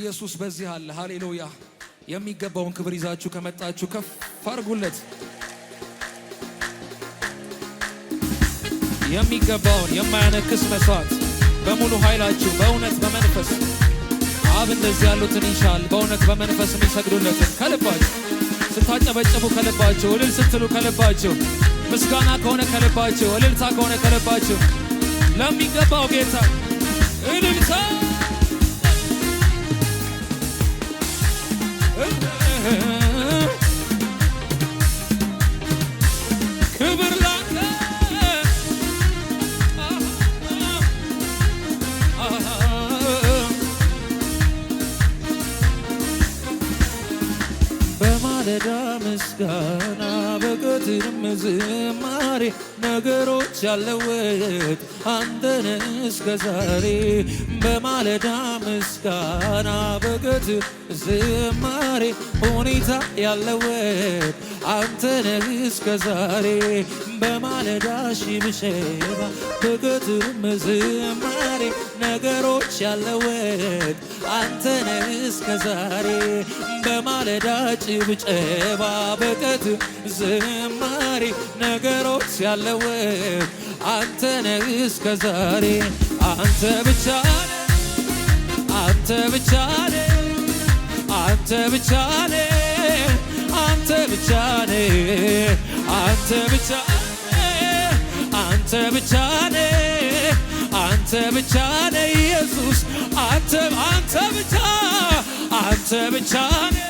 ኢየሱስ በዚህ አለ። ሃሌሉያ። የሚገባውን ክብር ይዛችሁ ከመጣችሁ ከፍ አድርጉለት። የሚገባውን የማያነክስ መስዋዕት በሙሉ ኃይላችሁ በእውነት በመንፈስ አብ እንደዚህ ያሉትን ይሻል። በእውነት በመንፈስ የሚሰግዱለትን ከልባችሁ ስታጨበጨቡ ከልባችሁ እልል ስትሉ ከልባችሁ ምስጋና ከሆነ ከልባችሁ እልልታ ከሆነ ከልባችሁ ለሚገባው ጌታ እልልታ ክብር ላንተ በማለዳ ምስጋና በቀትርም ዝማሬ ነገሮች ያለወጥ አንተን እስከ ዛሬ በማለዳ ምስጋና በቀትር ዝማሬ ሁኔታ ያለወጥ አንተን እስከ ዛሬ በማለዳ ሽብሸባ በቀትርም ዝማሬ ነገሮች ያለወጥ አንተን እስከ ዛሬ በማለዳ ጭብጨባ በቀትር ዝማሬ ነገሮች ያለወጥ አንተን እስከ ዛሬ አንተ ብቻ ነህ አንተ ብቻ ነህ አንተ ብቻ ነህ አንተ ብቻ ነህ አንተ ብቻ ነህ አንተ ብቻ ነህ አንተ ብቻ ነህ ኢየሱስ አንተ ብቻ አንተ ብቻ ነህ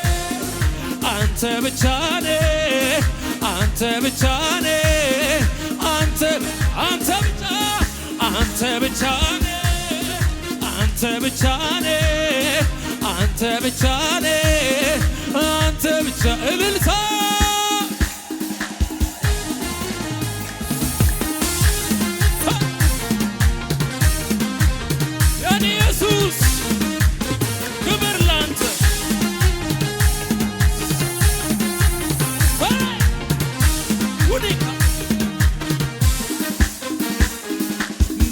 አንተ ብቻ ነህ አንተ ብቻ ነህ አንተ ብቻ አንተ ብቻ ነህ አንተ ብቻ ነህ አንተ ብቻ ነህ አንተ ብቻ እልልታ የኔ ኢየሱስ ክብር ላንተ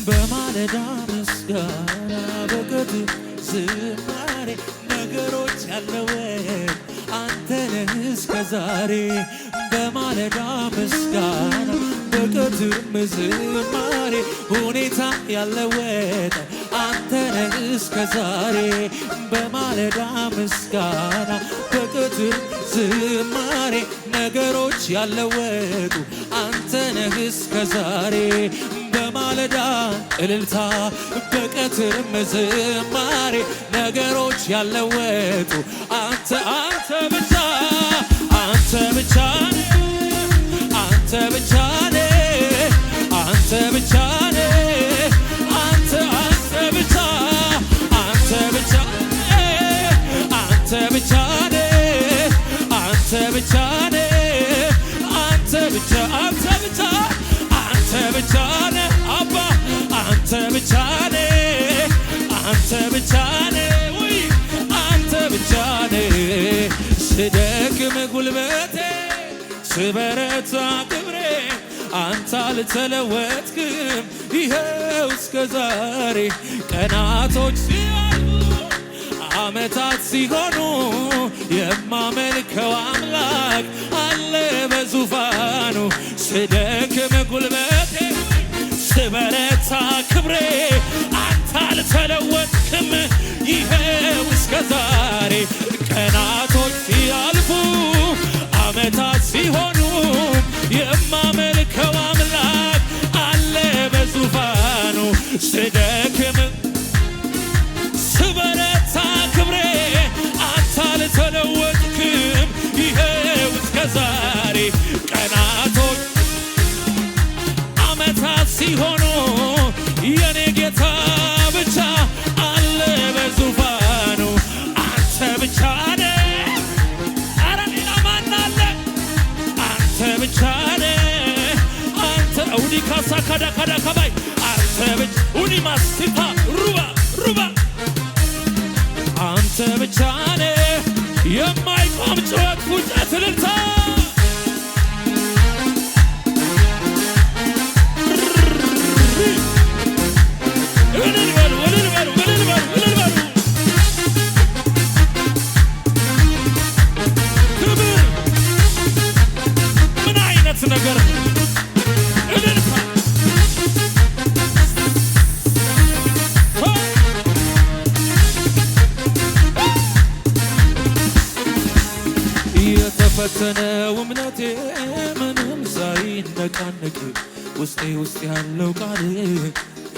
በማለዳ ምስጋና በቀትር ዝማሬ ነገሮች ያለወጥ አንተ ነህ እስከ ዛሬ በማለዳ ምስጋና በቀትርም ዝማሬ ሁኔታ ያለወጥ አንተ ነህ እስከ ዛሬ በማለዳ ምስጋና በቀትር ዝማሬ ነገሮች ያለወጡ አንተ ነህ እስከ ዛሬ በማለዳ እልልታ በቀትርም ዝማሬ ነገሮች ያለወጡ አንተ ብቻ አንተ ብቻ ነህ አንተ ብቻ ነህ አንተ ብቻ ነህ አንተ ብቻ አንተ ብቻ አንተ ብቻ ነህ አንተ ብቻ ነህ አንተ ብቻ አንተ ብቻ ነህ አባ አንተ ብቻ ነህ አንተ ብቻ ነህ ወይ አንተ ብቻ ነህ ስደክም ጉልበቴ ስበረታ ክብሬ አንተ አልተለወጥክም ይኸው እስከ ዛሬ ቀናቶች ሲያልፉ ዓመታት ሲሆኑ የማመልከው አምላክ አለ በዙፋኑ ስደክም ጉልበቴ ስበረታ ክብሬ አንተ አልተለወጥክም ይኸው እስከ ዛሬ ቀናቶች ሲያልፉ ዓመታት ሲሆኑ የማመልከው አምላክ አለ በዙፋኑ ስደክም ስበረታ ክብሬ አንተ አልተለወጥክም ይኸው እስከ ዛሬ ቀናቶች ዓመታት ሲሆኑ የኔ ጌታ ብቻ አለ በዙፋኑ አንተ ብቻ ነህ ኧረ ሌላ ማን አለ አንተ ብቻ ነህ አንተ ኡዲካሳ ካዳ ከባይ አንተ ብቻ ኡኒማስቲፋ ሩባ አንተ ብቻ ነህ የማይቆም ጩኸት ፉጨት እልልታ የተፈተነው እምነቴ ምንም ሳይነቃነቅ ውስጤ ያለው ቃል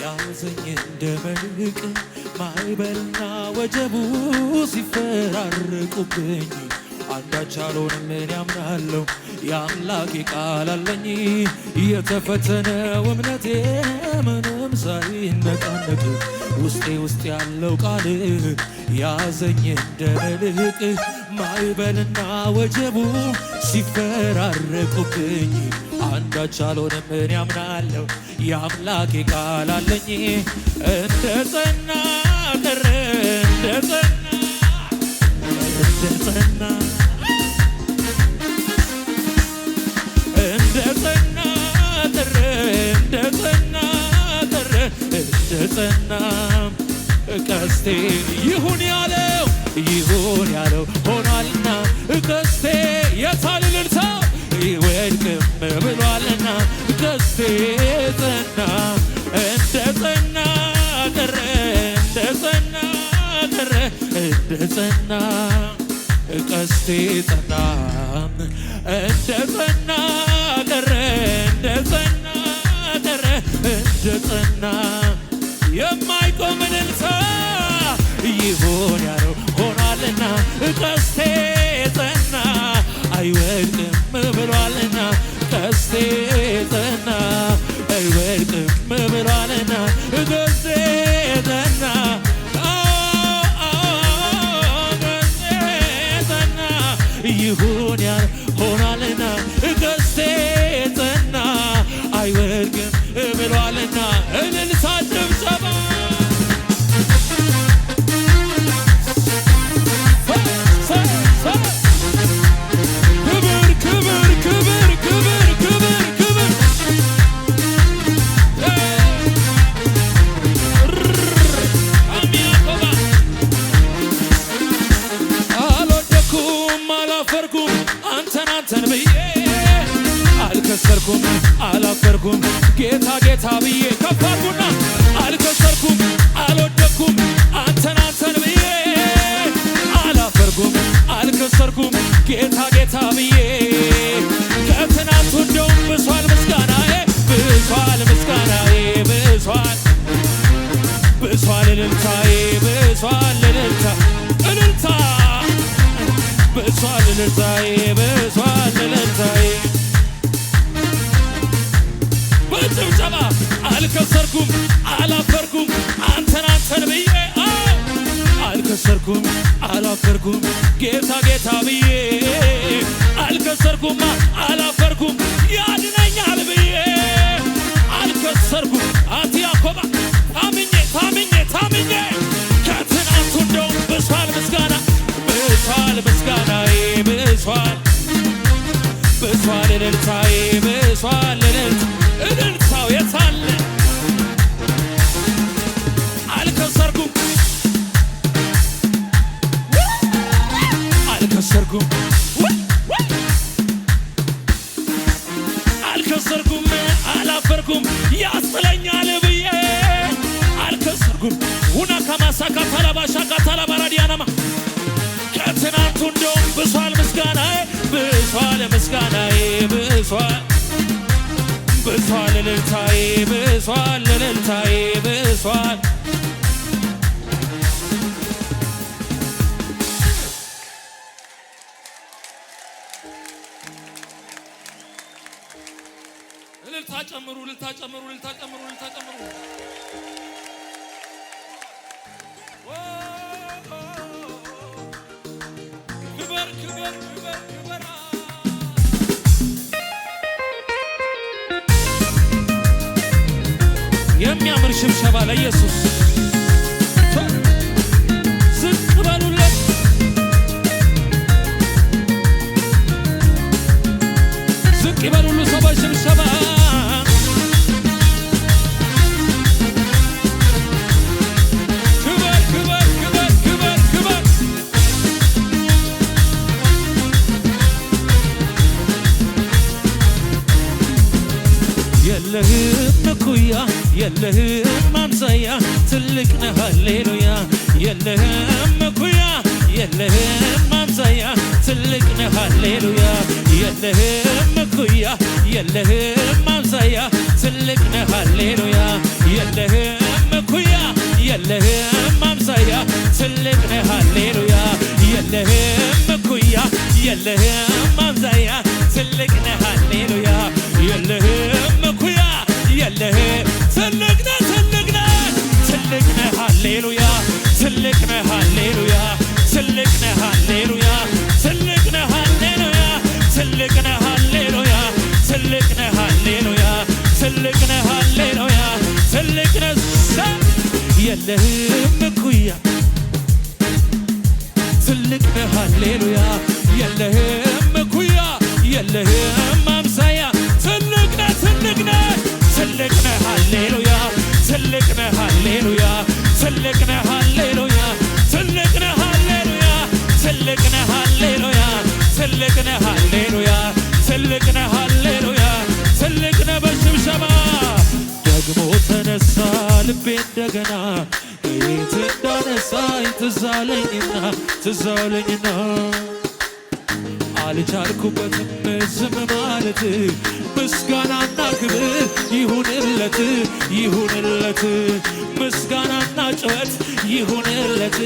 ያዘኝ እንደ መልሕቅ ማዕበልና ወጀቡ ሲፈራረቁብኝ አንዳች አልሆንም እኔ አምናለሁ የአምላኬ ቃል አለኝ። የተፈተነው እምነቴ ምንም ሳይነቃነቅ ውስጤ ያለው ቃል ያዘኝ እንደ መልሕቅ ማዕበልና ወጀቡ ሲፈራረቁብኝ አንዳች አልሆንም እኔ አምናለሁ የአምላኬ ቃል አለኝ። እንደ ጸና ቀረ እንደ ጸና እንደ ጸና እንደ ጸና ቀረ እንደ ጸና ቀረ እንደ ጸና ቀስቴ ይሁን ያለው ሆኗልና ቀስቴ የታል እልልታ ይወድቅም ብሏልና ቀስቴ ጸና እንደ ጸና ቀረ እንደ ጸና ቀረ እንደ ጸና ቀስቴ ጸና እንደ ጸና ቀረ እንደ ጸና ቀረ እንደ ጸና የማይቆም እልልታ ይሁን ያለው ሆኗልና ቀስቴ ጸና አይወድቅም ብሏልና ቀስቴ ጸና አይወድቅም ብሏልና ቀስቴ ጸና ቀስቴ ጸና ይሁን ያለው ሆኗልና ቀስቴ ጸና አይወድቅም ብሏልና እልልታ ጭብጨባ አላፈርኩም ጌታ ብዬ ከፋርኩና አልከሰርኩም አልወደኩም አንተን ብዬ አላፈርኩም አልከሰርኩም ጌታ ብዬ ከትናንቱ እንደውም ብሷል ምስጋናዬ ብሷል ምስጋናዬ ብሷል እልልታዬ ብሷል እልልታ ብሷል እልልታዬ ብሷል እልልታዬ በጭብጨባ አልከሰርኩም አላፈርኩም አንተን ብዬ አልከሰርኩም አላፈርኩም ጌታ ብዬ አልከሰርኩም አላፈርኩም ያድነኛል ብዬ አልከሰርኩም አትያኮባ ታምኜ ከትናንቱ እንደውም ብሷል ምስጋና ብሷል ምስጋናዬ ብሷል እልልታዬ ብሷል እልልታው የታለ አልከሰርኩም አላፈርኩም ያስጥለኛል ብዬ አልከሰርኩም ውና ከማሳካ ተለባሻ ካተለባራዲያናማ ከትናንቱ እንደውም ብሷል ምስጋናዬ ብሷል እልልታዬ ብሷል እልልታ ጨምሩ ክበር የሚያምር ሽብሸባ ለኢየሱስ ዝቅ በሉለት ዝቅ ይበሉሉ ሰዎች ሽብሸባ ክበር የለህም እኩያ የለህም አምሳያ ትልቅ ነህ ሃሌሉያ የለህም እኩያ የለህም አምሳያ ትልቅ ነህ ሃሌሉያ የለህም እኩያ የለህም አምሳያ ትልቅ ነህ ሃሌሉያ የለህም እኩያ የለህም አምሳያ ትልቅ ነህ ሃሌሉያ የለህም እኩያ የለህም አምሳያ ትልቅ ነህ ሃሌሉያ የለህም እኩያ የለህም ትልቅ ነህ ትልቅ ነህ ትልቅ ነህ ሃሌሉያ ትልቅ ነህ ሃሌሉያ ትልቅ ነህ ሃሌሉያ ትልቅ ነህ ሃሌሉያ ትልቅ ነህ ሃሌሉያ ትልቅ ነህ ሃሌሉያ ትልቅ ነህ ሃሌሉያ ትልቅ ነህ የለህም እኩያ ትልቅ ነህ ሃሌሉያ የለህም እኩያ የለህም አምሳያ ትልቅ ነህ ትልቅ ነህ ትልቅ ነህ ሃሌሉያ ትልቅ ነህ ሃሌሉያ ትልቅ ነህ ሃሌሉያ ትልቅ ነህ ሃሌሉያ ትልቅ ነህ ሃሌሉያ ትልቅ ነህ ሃሌሉያ ትልቅ ነህ ሃሌሉያ ትልቅ ነህ በሽብሸባ ደግሞ ተነሳ ልቤ እንደገና ከየት እንዳነሳኝ ትዝ አለኝና አልቻልኩበትም ዝም ማለት ምስጋናና ክብር ይሁንለት ይሁንለት ምስጋናና ጩኸት ይሁንለት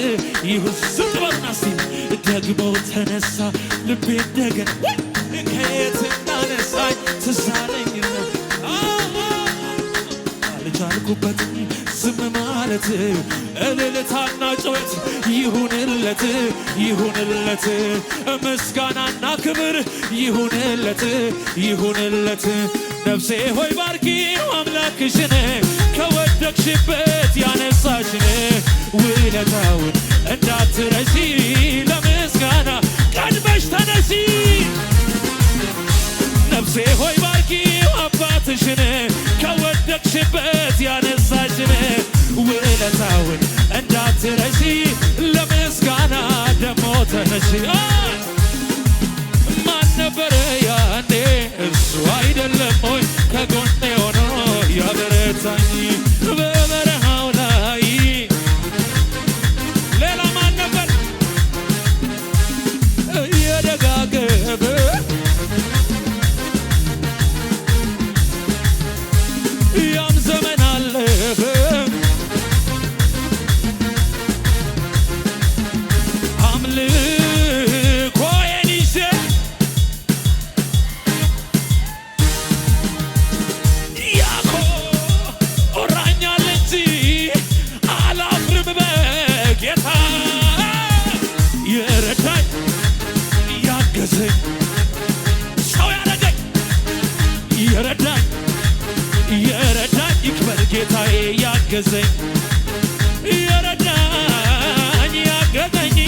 ይሁን ስትበናሲ ደግሞ ተነሳ ልቤ እንደገና ከየት እንዳነሳኝ ትዝ አለኝና አልቻልኩበትም ዝም ማለት እልልታና ጩኸት ይሁንለት ይሁንለት ምስጋናና ክብር ይሁንለት ይሁንለት ነፍሴ ሆይ ባርኪው አምላክሽን ከወደቅሽበት ያነሳሽን ውለታውን እንዳትረሺ ለምስጋና ቀድመሽ ተነሺ ነፍሴ ሆይ ባርኪው አባትሽን ከወደቅሽበት ያነሳሽን ውለታውን እንዳትረሺ ለምስጋና ደሞ ተነሺ ማን ነበረ ያኔ እሱ አይደለም ሆይ ከጎኔ ሆኖ ያበረታኝ በበረሃው ላይ ሌላ ማን ነበር እየደጋገመ ያም ዘመን አለፈ አምልኮዬን ይዤ ያኮራኛል እንጂ አላፍርም በጌታ የረዳኝ ያገዘኝ ሰው ያረገኝ የረዳኝ ይክበር ጌታዬ ያገዘኝ የረዳኝ ያገዘኝ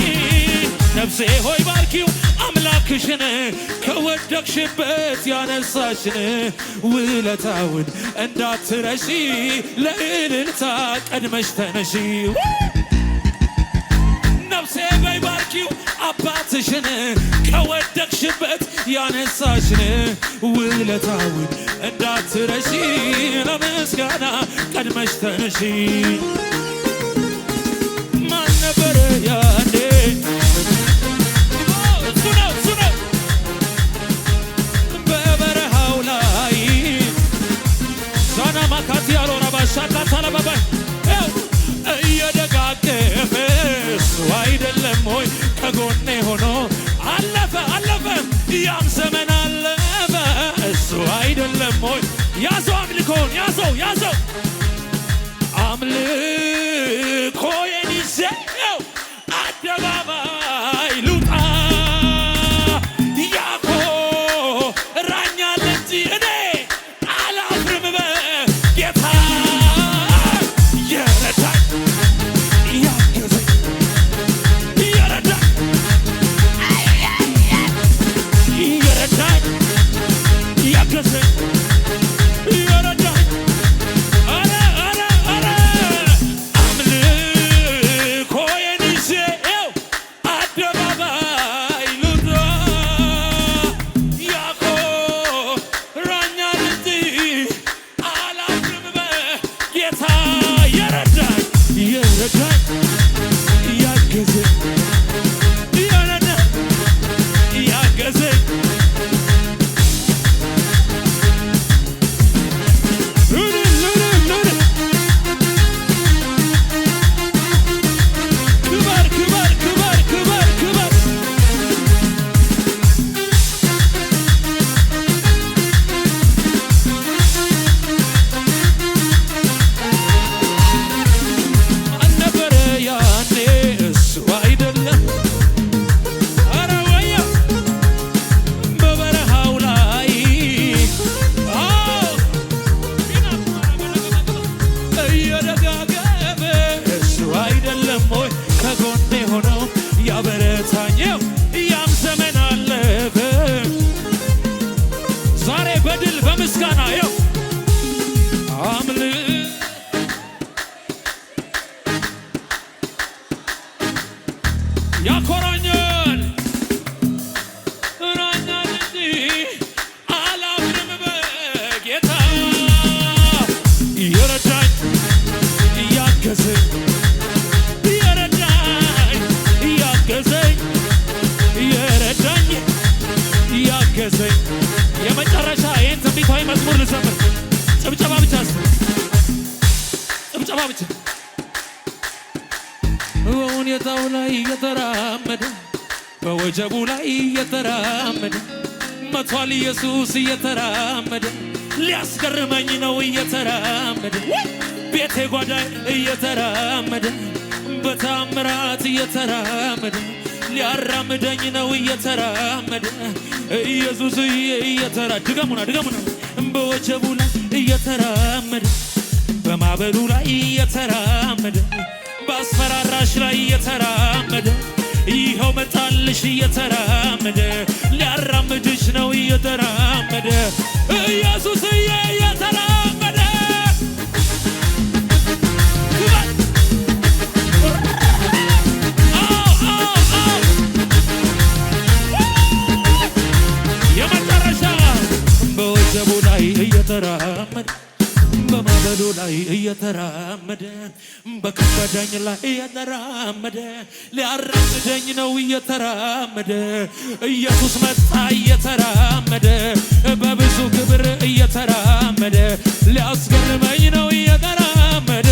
ነፍሴ ሆይ ባርኪው አምላክሽን ከወደቅሽበት ያነሳሽን ውለታውን እንዳትረሺ ለእልልታ ቀድመሽ ተነሺ ነፍሴ ሆይ ባርኪው አባትሽን ከወደቅሽበት ያነሳሽን ውለታውን እንዳትረሺ ለምስጋና ቀድመሽ ተነሺ ማን ነበረ ያኔ እሱ ነው በበረሃው ላይ ዛና ማካት ያልሆነ ባሻቃት አለባባይ እየደጋገፈ እሱ አይደለም ሆይ ከጎኔ ሆኖ አለፈ ያም ዘመን አለፈ እሱ አይደለም ሆይ ያዘው አምልኮን ያዘው አምልኮዬን ይዤው አደባባይ ልውጣ ያኮራኛል እንጂ እኔ አላፍርም በጌታ የረዳኝ ያገዘኝ የረዳኝ ያገዘኝ ይኸው ያም ዘመን አለፈ ዛሬ በድል በምስጋና ይኸው አምልክ ያኮራኛል ራኛል እንጂ አላፍርም በጌታ የረዳኝ እያገዘኝ የረዳኝ እያገዘኝ የመጨረሻ ይህን ትንቢታዊ መዝሙር ልዘምር። ጭብጨባ ብቻ ጭብጨባ ብቻ በሁኔታው ላይ እየተራመደ በወጀቡ ላይ እየተራመደ መቷል ኢየሱስ እየተራመደ ሊያስገርመኝ ነው እየተራመደ ቤቴ ጓዳይ እየተራመደ በታምራት እየተራመደ ሊያራምደኝ ነው እየተራመደ ኢየሱስ ድገሙና በወጀቡ ላይ እየተራመደ በማዕበሉ ላይ እየተራመደ በአስፈራራሽ ላይ እየተራመደ ይኸው መጣልሽ እየተራመደ ሊያራምድሽ ነው እየተራመደ ኢየሱስ እየተራመደ የመጨረሻ በወጀቡ ላይ እየተራመደ በማዕበሉ ላይ እየተራመደ በከበደኝ ላይ እየተራመደ ሊያራምደኝ ነው እየተራመደ ኢየሱስ መጣ እየተራመደ በብዙ ክብር እየተራመደ ሊያስገርመኝ ነው እየተራመደ